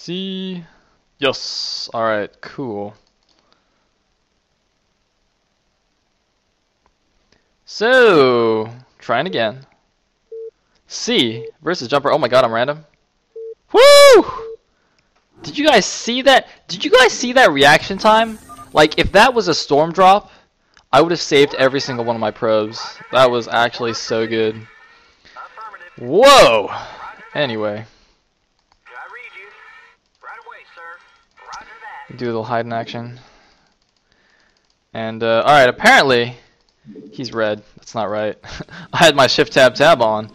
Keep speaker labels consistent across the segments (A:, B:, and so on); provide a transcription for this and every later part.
A: C. Yes. Alright, cool. So, trying again. C versus jumper. Oh my god, I'm random. Woo! Did you guys see that? Did you guys see that reaction time? Like, if that was a storm drop, I would have saved every single one of my probes. That was actually so good. Whoa! Anyway. Do a little hide in action. And, alright, apparently, he's red. That's not right. I had my shift tab on.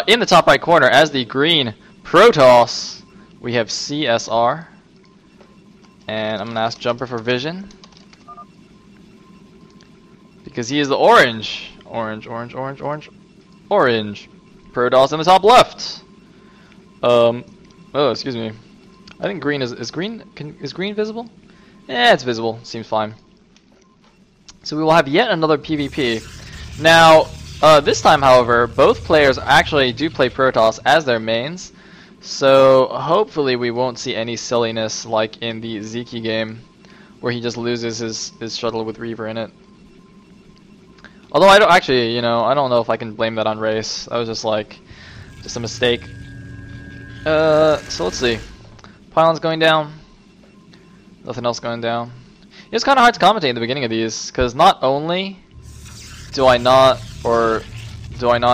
A: In the top right corner, as the green Protoss, we have CSR. And I'm going to ask Jumper for vision. Because he is the orange. Orange. Protoss in the top left. Oh, excuse me. I think green is green. Is green visible? Yeah, it's visible. Seems fine. So we will have yet another PvP. Now, this time, however, both players actually do play Protoss as their mains. So hopefully we won't see any silliness like in the Zeki game, where he just loses his shuttle with Reaver in it. Although I don't actually, I don't know if I can blame that on race. That was just a mistake. So let's see. Pylon's going down. Nothing else going down. It's kind of hard to commentate in the beginning of these, because not only do I not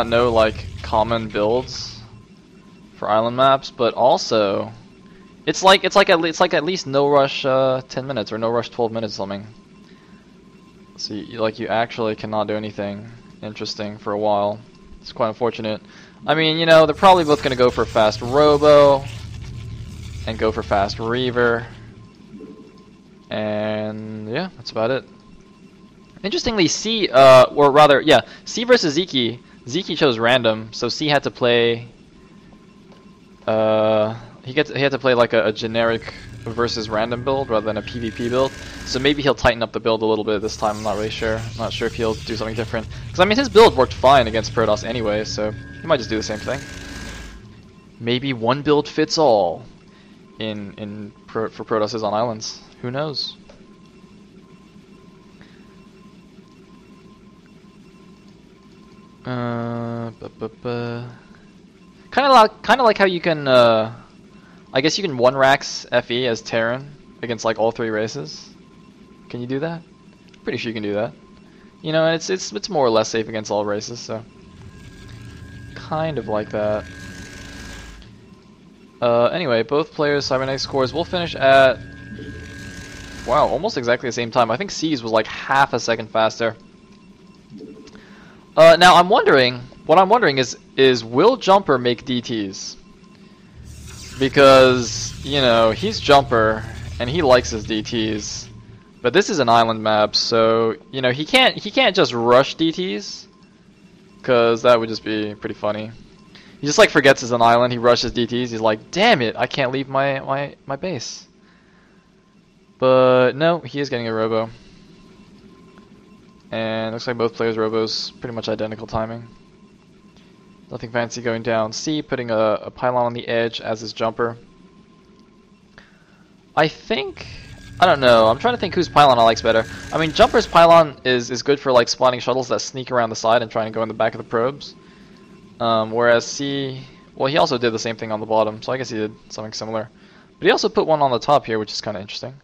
A: know like common builds for island maps, but also it's like at least no rush 10 minutes or no rush 12 minutes or something. So you actually cannot do anything interesting for a while. It's quite unfortunate. I mean, they're probably both gonna go for fast Robo and go for fast Reaver. And yeah, that's about it. Interestingly, C versus Zeki. Zeki chose random, so C had to play. He had to play like a generic versus random build rather than a PvP build. So maybe he'll tighten up the build a little bit this time. I'm not really sure. I'm not sure if he'll do something different. Because I mean, his build worked fine against Protoss anyway, so he might just do the same thing. Maybe one build fits all for Protosses on islands. Who knows? Kind of like how you can, I guess you can one Rax FE as Terran against like all three races. Can you do that? Pretty sure you can do that. It's more or less safe against all races, so kind of like that. Anyway, both players' cybernetics scores will finish at, wow, almost exactly the same time. I think C's was like half a second faster. Now what I'm wondering is will Jumper make DTs? Because, he's Jumper and he likes his DTs. But this is an island map, so, he can't just rush DTs, cuz that would just be pretty funny. He just like forgets it's an island, he rushes DTs, he's like, damn it, I can't leave my base. But no, he is getting a Robo. And looks like both players' Robos pretty much identical timing. Nothing fancy going down. C putting a pylon on the edge as his Jumper. I don't know, I'm trying to think whose pylon I likes better. I mean, Jumper's pylon is good for like spawning shuttles that sneak around the side and trying to go in the back of the probes. Whereas C, well, he also did the same thing on the bottom, so I guess he did something similar. But he also put one on the top here, which is kind of interesting.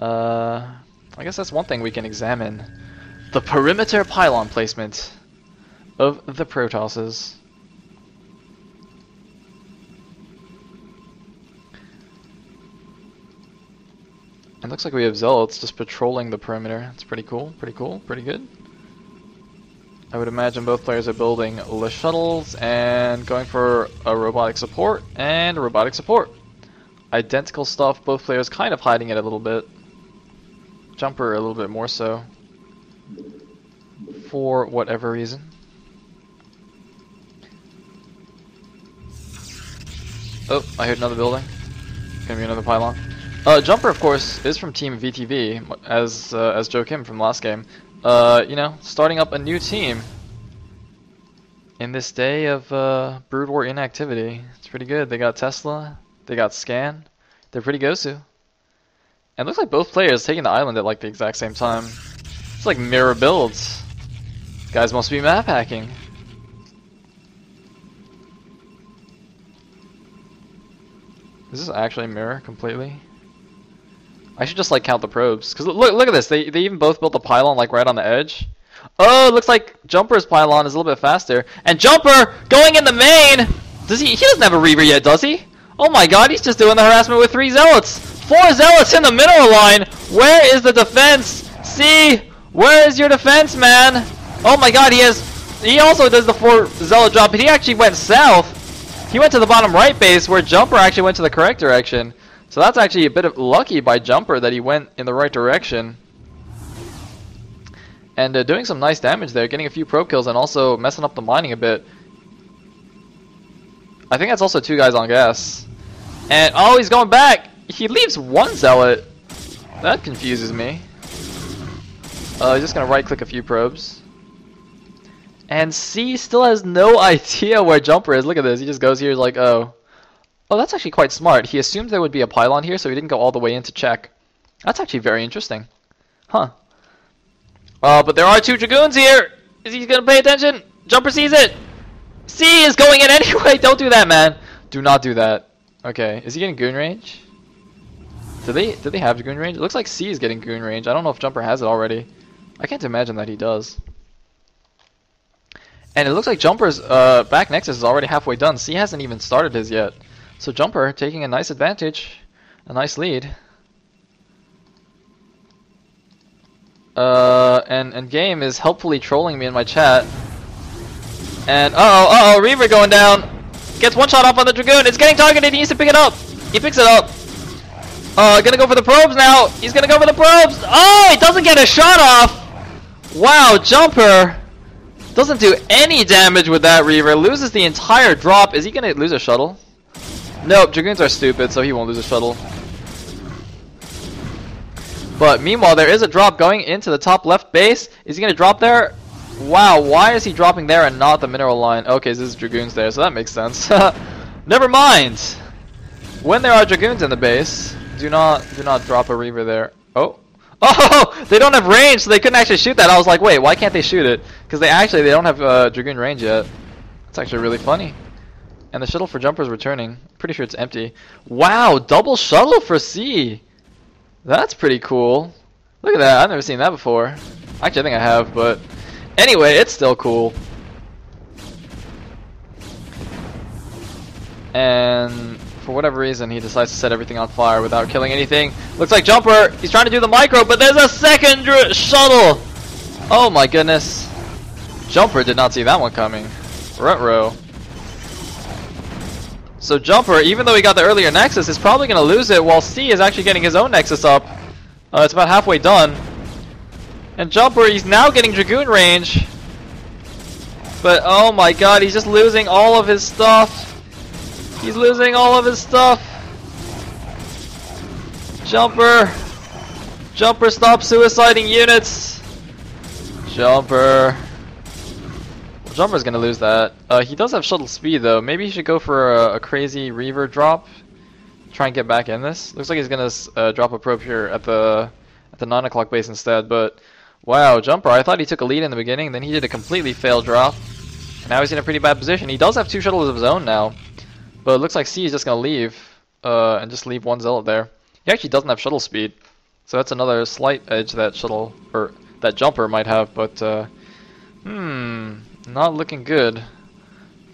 A: I guess that's one thing we can examine. The perimeter pylon placement of the Protosses. It looks like we have Zealots just patrolling the perimeter. It's pretty cool, pretty good. I would imagine both players are building Le Shuttles and going for a robotic support and a robotic support. Identical stuff, both players kind of hiding it a little bit. Jumper a little bit more so, for whatever reason. Oh, I heard another building. Gonna be another pylon. Jumper, of course, is from Team VTV, as Joe Kim from last game. Starting up a new team in this day of Brood War inactivity. It's pretty good. They got Tesla, They got Scan. They're pretty gosu. And it looks like both players taking the island at like the exact same time. It's like mirror builds. Guys must be map hacking. Is this actually a mirror completely? I should just like count the probes. Cause look at this. They even both built a pylon like right on the edge. Oh, it looks like Jumper's pylon is a little bit faster. And Jumper going in the main. Does he doesn't have a Reaver yet, does he? Oh my god, he's just doing the harassment with 3 Zealots. 4 Zealots in the mineral line. Where is the defense? See? Where is your defense, man? Oh my god, he also does the 4 Zealot drop, but he actually went south. He went to the bottom right base where Jumper actually went to the correct direction. So that's actually a bit of lucky by Jumper that he went in the right direction. And doing some nice damage there, getting a few probe kills and also messing up the mining a bit. I think that's also 2 guys on gas. And oh, he's going back! He leaves 1 Zealot. That confuses me. He's just gonna right click a few probes. And C still has no idea where Jumper is. Look at this. He just goes here like, oh. Oh, that's actually quite smart. He assumed there would be a pylon here, so he didn't go all the way in to check. That's actually very interesting. Huh. But there are 2 Dragoons here. Is he gonna pay attention? Jumper sees it. C is going in anyway. Don't do that, man. Do not do that. Okay. Is he getting goon range? Do they have goon range? It looks like C is getting goon range. I don't know if Jumper has it already. I can't imagine that he does. And it looks like Jumper's back nexus is already halfway done. C hasn't even started his yet. So Jumper taking a nice advantage. A nice lead. And Game is helpfully trolling me in my chat. And uh-oh, Reaver going down. Gets 1 shot off on the Dragoon. It's getting targeted. He needs to pick it up. He picks it up. Gonna go for the probes now. He's gonna go for the probes. Oh, he doesn't get a shot off. Wow, Jumper doesn't do any damage with that Reaver. Loses the entire drop. Is he gonna lose a shuttle? Nope, Dragoons are stupid, so he won't lose a shuttle. But meanwhile, there is a drop going into the top left base. Is he gonna drop there? Wow, why is he dropping there and not the mineral line? Okay, so this is Dragoons there, so that makes sense. Never mind. When there are Dragoons in the base, do not drop a Reaver there. Oh, they don't have range, so they couldn't actually shoot that. I was like, wait, why can't they shoot it? Because they don't have Dragoon range yet. It's actually really funny. And the shuttle for Jumper is returning. Pretty sure it's empty. Wow, double shuttle for C. That's pretty cool. Look at that. I've never seen that before. Actually, I think I have, but anyway, it's still cool. And for whatever reason, he decides to set everything on fire without killing anything. Looks like Jumper, he's trying to do the micro, but there's a second shuttle! Oh my goodness. Jumper did not see that one coming. Ruh-roh. So Jumper, even though he got the earlier Nexus, is probably going to lose it, while C is actually getting his own Nexus up. It's about halfway done. And Jumper, he's now getting Dragoon range. But oh my god, he's just losing all of his stuff. He's losing all of his stuff. Jumper, stop suiciding units. Jumper. Well, Jumper's gonna lose that. He does have shuttle speed though. Maybe he should go for a crazy Reaver drop. Try and get back in this. Looks like he's gonna drop a probe here at the 9 o'clock base instead. But wow, Jumper! I thought he took a lead in the beginning, then he did a completely failed drop. Now he's in a pretty bad position. He does have 2 shuttles of his own now. But it looks like C is just going to leave, and just leave 1 Zealot there. He actually doesn't have shuttle speed, so that's another slight edge that that Jumper might have, but, not looking good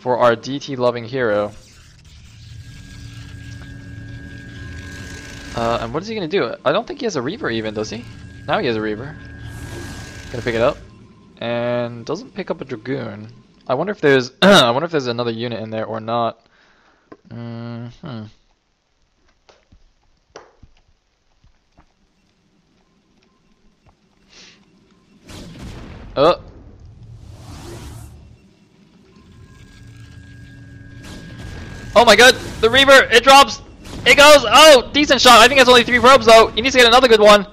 A: for our DT-loving hero. And what is he going to do? I don't think he has a Reaver even, does he? Now he has a Reaver. Gonna pick it up, and doesn't pick up a Dragoon. I wonder if there's another unit in there or not. Oh my god, the Reaver, it drops! It goes! Oh, decent shot! I think it's only 3 probes though! He needs to get another good one!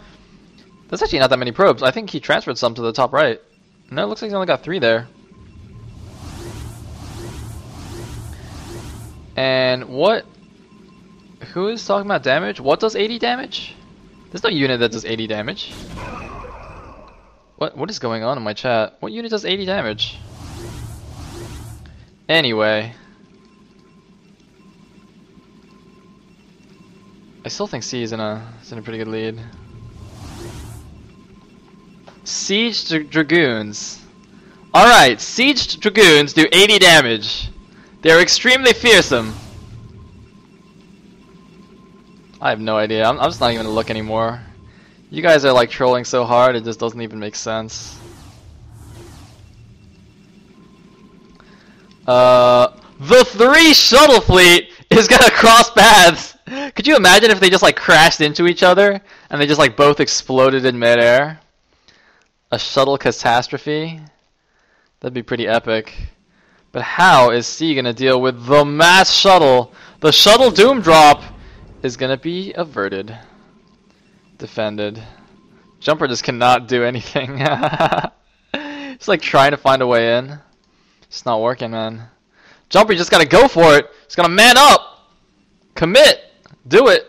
A: That's actually not that many probes. I think he transferred some to the top right. No, it looks like he's only got 3 there. And Who is talking about damage? What does 80 damage? There's no unit that does 80 damage. What is going on in my chat? What unit does 80 damage? Anyway. I still think C is in a pretty good lead. Siege Dragoons. Alright, Siege Dragoons do 80 damage. They're extremely fearsome. I have no idea. I'm just not even gonna look anymore. You guys are like trolling so hard, it just doesn't even make sense. The 3 shuttle fleet is gonna cross paths. Could you imagine if they just like crashed into each other and they just like both exploded in midair? A shuttle catastrophe? That'd be pretty epic. But how is C gonna deal with the mass shuttle? The shuttle doom drop is gonna be averted. Defended. Jumper just cannot do anything. It's like trying to find a way in. It's not working, man. Jumper, you just gotta go for it. Just gotta man up. Commit. Do it.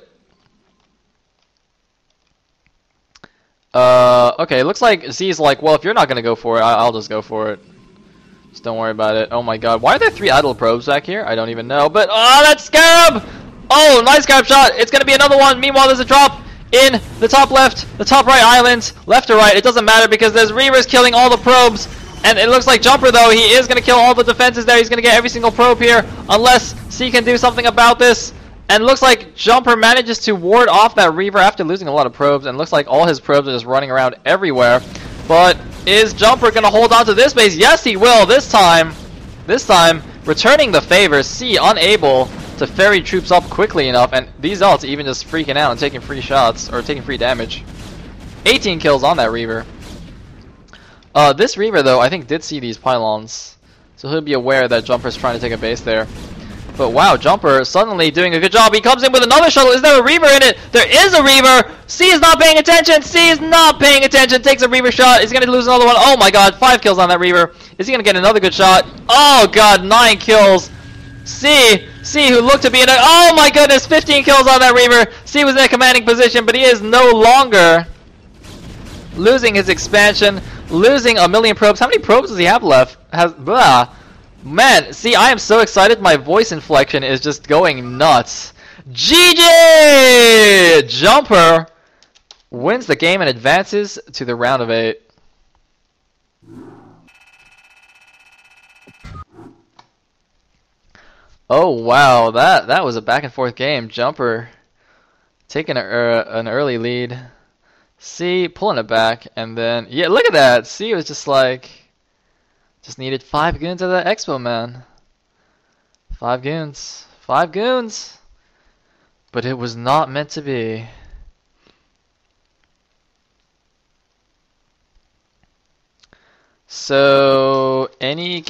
A: Okay, looks like Z's like, well, if you're not gonna go for it, I'll just go for it. Just don't worry about it. Oh my god, why are there 3 idle probes back here? I don't even know, but oh, that Scarab! Oh, nice Scarab shot! It's gonna be another one. Meanwhile, there's a drop in the top left, the top right island, left or right, it doesn't matter because there's Reavers killing all the probes, and it looks like Jumper, though, he is gonna kill all the defenses there. He's gonna get every single probe here, unless C can do something about this. And looks like Jumper manages to ward off that Reaver after losing a lot of probes, and looks like all his probes are just running around everywhere. But is Jumper gonna hold on to this base? Yes, he will this time. This time, returning the favor. C unable to ferry troops up quickly enough, and these ults even just freaking out and taking free shots, or taking free damage. 18 kills on that Reaver. This Reaver, though, I think did see these pylons, so he'll be aware that Jumper's trying to take a base there. But wow, Jumper suddenly doing a good job. He comes in with another shuttle. Is there a Reaver in it? There is a Reaver! C is not paying attention! C is not paying attention! Takes a Reaver shot. He's gonna lose another one. Oh my god, 5 kills on that Reaver. Is he gonna get another good shot? Oh god, 9 kills. C, who looked to be in a... Oh my goodness, 15 kills on that Reaver. C was in a commanding position, but he is no longer losing his expansion, losing a million probes. How many probes does he have left? Man, see, I am so excited. My voice inflection is just going nuts. GG! Jumper wins the game and advances to the round of 8. Oh wow, that was a back and forth game. Jumper taking an early lead. C pulling it back, and then yeah, look at that. C was just like, just needed 5 goons of that Expo man. 5 goons, 5 goons. But it was not meant to be. So any